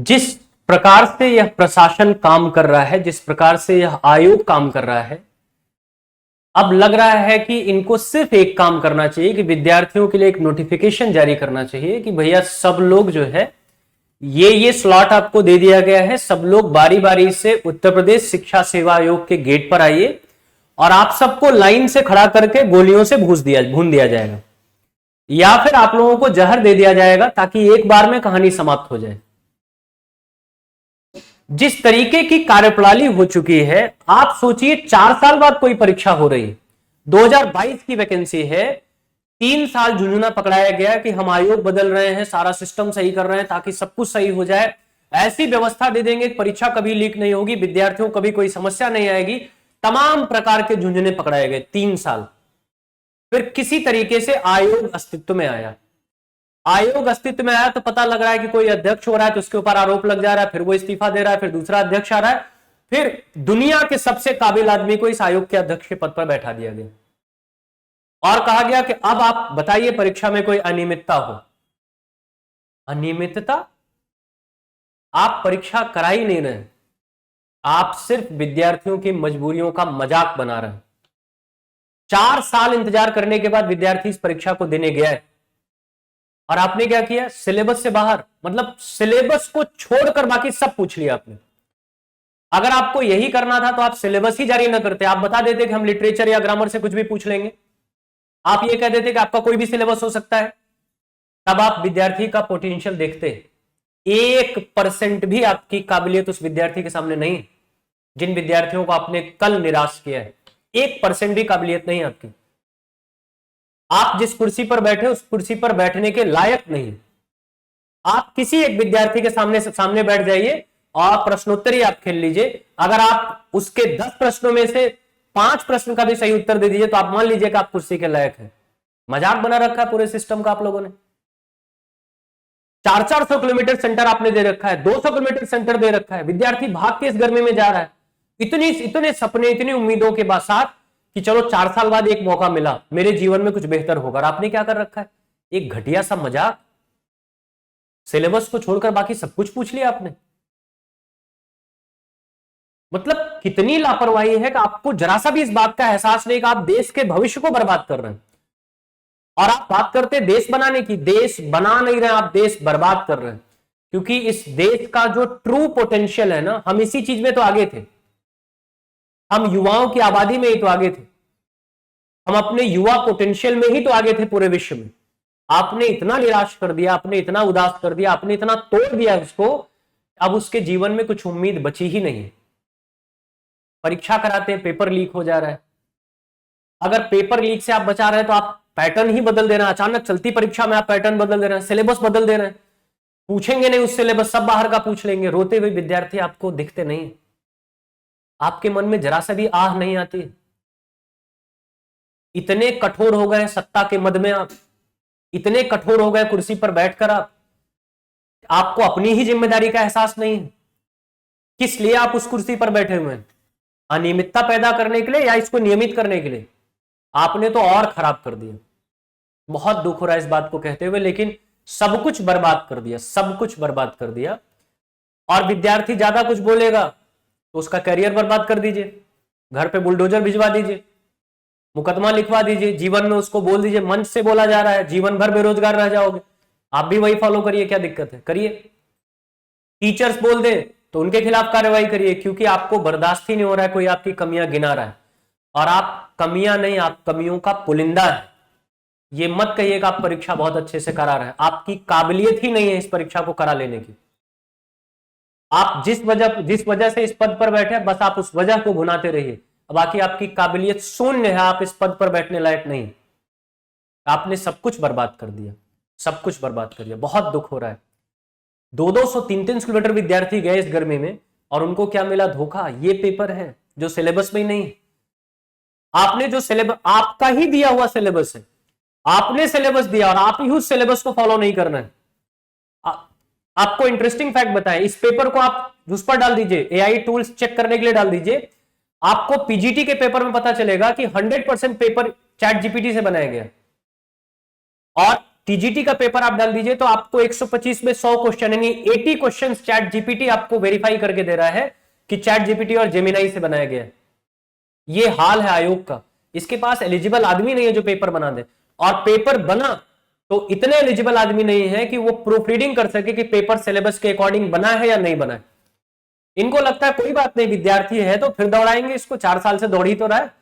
जिस प्रकार से यह प्रशासन काम कर रहा है, जिस प्रकार से यह आयोग काम कर रहा है, अब लग रहा है कि इनको सिर्फ एक काम करना चाहिए कि विद्यार्थियों के लिए एक नोटिफिकेशन जारी करना चाहिए कि भैया सब लोग जो है ये स्लॉट आपको दे दिया गया है, सब लोग बारी बारी से उत्तर प्रदेश शिक्षा सेवा आयोग के गेट पर आइए और आप सबको लाइन से खड़ा करके गोलियों से भून दिया जाएगा, या फिर आप लोगों को जहर दे दिया जाएगा ताकि एक बार में कहानी समाप्त हो जाए। जिस तरीके की कार्यप्रणाली हो चुकी है, आप सोचिए 4 साल बाद कोई परीक्षा हो रही है, 2022 की वैकेंसी है, 3 साल झुंझुना पकड़ाया गया कि हम आयोग बदल रहे हैं, सारा सिस्टम सही कर रहे हैं ताकि सब कुछ सही हो जाए, ऐसी व्यवस्था दे देंगे परीक्षा कभी लीक नहीं होगी, विद्यार्थियों को कभी कोई समस्या नहीं आएगी। तमाम प्रकार के झुंझुने पकड़ाए गए 3 साल, फिर किसी तरीके से आयोग अस्तित्व में आया। आयोग अस्तित्व में आया तो पता लग रहा है कि कोई अध्यक्ष हो रहा है तो उसके ऊपर आरोप लग जा रहा है, फिर वो इस्तीफा दे रहा है, फिर दूसरा अध्यक्ष आ रहा है, फिर दुनिया के सबसे काबिल आदमी को इस आयोग के अध्यक्ष के पद पर बैठा दिया गया और कहा गया कि अब आप बताइए परीक्षा में कोई अनियमितता हो। अनियमितता? आप परीक्षा करा ही नहीं रहे, आप सिर्फ विद्यार्थियों की मजबूरियों का मजाक बना रहे हैं। 4 साल इंतजार करने के बाद विद्यार्थी इस परीक्षा को देने गया है और आपने क्या किया? सिलेबस से बाहर, मतलब सिलेबस को छोड़कर बाकी सब पूछ लिया आपने। अगर आपको यही करना था तो आप सिलेबस ही जारी ना करते, आप बता देते कि हम लिटरेचर या ग्रामर से कुछ भी पूछ लेंगे, आप ये कह देते कि आपका कोई भी सिलेबस हो सकता है, तब आप विद्यार्थी का पोटेंशियल देखते। 1% भी आपकी काबिलियत उस विद्यार्थी के सामने नहीं, जिन विद्यार्थियों को आपने कल निराश किया है, 1% भी काबिलियत नहीं आपकी। आप जिस कुर्सी पर बैठे उस कुर्सी पर बैठने के लायक नहीं। आप किसी एक विद्यार्थी के सामने बैठ जाइए और प्रश्नोत्तरी आप खेल लीजिए, अगर आप उसके 10 प्रश्नों में से 5 प्रश्न का भी सही उत्तर दे दीजिए तो आप मान लीजिए कि आप कुर्सी के लायक हैं। मजाक बना रखा है पूरे सिस्टम का आप लोगों ने। 400 किलोमीटर सेंटर आपने दे रखा है, 200 किलोमीटर सेंटर दे रखा है, विद्यार्थी भाग के इस गर्मी में जा रहा है, इतने सपने, इतनी उम्मीदों के साथ कि चलो 4 साल बाद एक मौका मिला, मेरे जीवन में कुछ बेहतर होगा। आपने क्या कर रखा है? एक घटिया सा मजाक। सिलेबस को छोड़कर बाकी सब कुछ पूछ लिया आपने। मतलब कितनी लापरवाही है कि आपको जरा सा भी इस बात का एहसास नहीं कि आप देश के भविष्य को बर्बाद कर रहे हैं। और आप बात करते देश बनाने की, देश बना नहीं रहे, आप देश बर्बाद कर रहे हैं। क्योंकि इस देश का जो ट्रू पोटेंशियल है ना, हम इसी चीज में तो आगे थे, हम युवाओं की आबादी में ही तो आगे थे, हम अपने युवा पोटेंशियल में ही तो आगे थे पूरे विश्व में। आपने इतना निराश कर दिया, आपने इतना उदास कर दिया, आपने इतना तोड़ दिया उसको, अब उसके जीवन में कुछ उम्मीद बची ही नहीं। परीक्षा कराते हैं, पेपर लीक हो जा रहा है। अगर पेपर लीक से आप बचा रहे हैं तो आप पैटर्न ही बदल दे रहे हैं। अचानक चलती परीक्षा में आप पैटर्न बदल दे रहे हैं, सिलेबस बदल दे रहे हैं, पूछेंगे नहीं उस सिलेबस, सब बाहर का पूछ लेंगे। रोते हुए विद्यार्थी आपको दिखते नहीं, आपके मन में जरा सा भी आह नहीं आती। इतने कठोर हो गए सत्ता के मद में, आप इतने कठोर हो गए कुर्सी पर बैठकर, आपको अपनी ही जिम्मेदारी का एहसास नहीं है। किस लिए आप उस कुर्सी पर बैठे हुए हैं? अनियमितता पैदा करने के लिए या इसको नियमित करने के लिए? आपने तो और खराब कर दिया। बहुत दुख हो रहा है इस बात को कहते हुए, लेकिन सब कुछ बर्बाद कर दिया, सब कुछ बर्बाद कर दिया। और विद्यार्थी ज्यादा कुछ बोलेगा तो उसका करियर बर्बाद कर दीजिए, घर पे बुलडोजर भिजवा दीजिए, मुकदमा लिखवा दीजिए, जीवन में उसको बोल दीजिए, मंच से बोला जा रहा है, जीवन भर बेरोजगार रह जाओगे। आप भी वही फॉलो करिए, क्या दिक्कत है? करिए। टीचर्स बोल दे तो उनके खिलाफ कार्रवाई करिए, क्योंकि आपको बर्दाश्त ही नहीं हो रहा है कोई आपकी कमियां गिना रहा है। और आप कमियां नहीं, आप कमियों का पुलिंदा है। ये मत कहिए कि आप परीक्षा बहुत अच्छे से करा रहे हैं, आपकी काबिलियत ही नहीं है इस परीक्षा को करा लेने की। आप जिस वजह से इस पद पर बैठे बस आप उस वजह को भुनाते रहिए, बाकी आपकी काबिलियत शून्य है, आप इस पद पर बैठने लायक नहीं। आपने सब कुछ बर्बाद कर दिया, सब कुछ बर्बाद कर दिया। बहुत दुख हो रहा है। 200 300 किलोमीटर विद्यार्थी गए इस गर्मी में और उनको क्या मिला? धोखा। ये पेपर है जो सिलेबस में ही नहीं। आपने जो सिलेबस, आपका ही दिया हुआ सिलेबस है, आपने सिलेबस दिया और आप ही उस सिलेबस को फॉलो नहीं करना है। आपको इंटरेस्टिंग फैक्ट बताएं, इस पेपर को आप उस पर डाल दीजिए, एआई टूल्स चेक करने के लिए डाल दीजिए, आपको पीजीटी के पेपर में पता चलेगा कि 100% पेपर चैट जीपीटी से बनाया गया और टीजीटी का पेपर आप डाल दीजिए तो आपको 125 में 100 क्वेश्चन यानी 80 क्वेश्चन चैट जीपीटी आपको वेरीफाई करके दे रहा है कि चैट जीपीटी और जेमिनाई से बनाया गया है। ये हाल है आयोग का। इसके पास एलिजिबल आदमी नहीं है जो पेपर बना दे, और पेपर बना तो इतने एलिजिबल आदमी नहीं है कि वो प्रूफ रीडिंग कर सके कि पेपर सिलेबस के अकॉर्डिंग बना है या नहीं बना है। इनको लगता है कोई बात नहीं, विद्यार्थी है तो फिर दौड़ाएंगे इसको, 4 साल से दौड़ ही तो रहा है,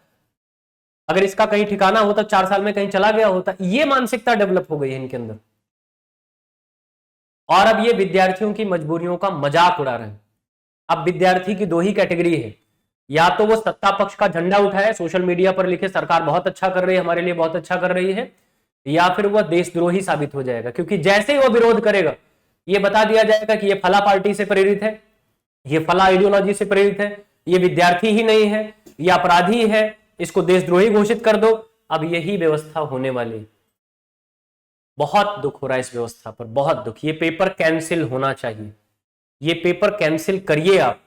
अगर इसका कहीं ठिकाना होता 4 साल में कहीं चला गया होता। ये मानसिकता डेवलप हो गई है इनके अंदर, और अब ये विद्यार्थियों की मजबूरियों का मजाक उड़ा रहे हैं। अब विद्यार्थी की दो ही कैटेगरी है, या तो वो सत्ता पक्ष का झंडा उठाए, सोशल मीडिया पर लिखे सरकार बहुत अच्छा कर रही है, हमारे लिए बहुत अच्छा कर रही है, या फिर वह देशद्रोही साबित हो जाएगा। क्योंकि जैसे ही वो विरोध करेगा ये बता दिया जाएगा कि ये फला पार्टी से प्रेरित है, ये फला आइडियोलॉजी से प्रेरित है, ये विद्यार्थी ही नहीं है, ये अपराधी है, इसको देशद्रोही घोषित कर दो। अब यही व्यवस्था होने वाली। बहुत दुख हो रहा है इस व्यवस्था पर, बहुत दुख। ये पेपर कैंसिल होना चाहिए, ये पेपर कैंसिल करिए आप।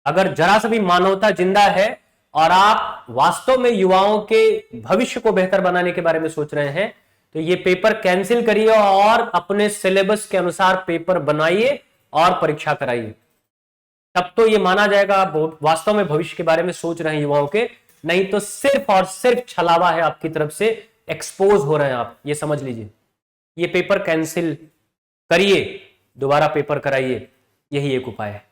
अगर जरा सा भी मानवता जिंदा है और आप वास्तव में युवाओं के भविष्य को बेहतर बनाने के बारे में सोच रहे हैं तो ये पेपर कैंसिल करिए और अपने सिलेबस के अनुसार पेपर बनाइए और परीक्षा कराइए। तब तो ये माना जाएगा आप वास्तव में भविष्य के बारे में सोच रहे हैं युवाओं के, नहीं तो सिर्फ और सिर्फ छलावा है आपकी तरफ से, एक्सपोज हो रहे हैं आप, ये समझ लीजिए। ये पेपर कैंसिल करिए, दोबारा पेपर कराइए, यही एक उपाय है।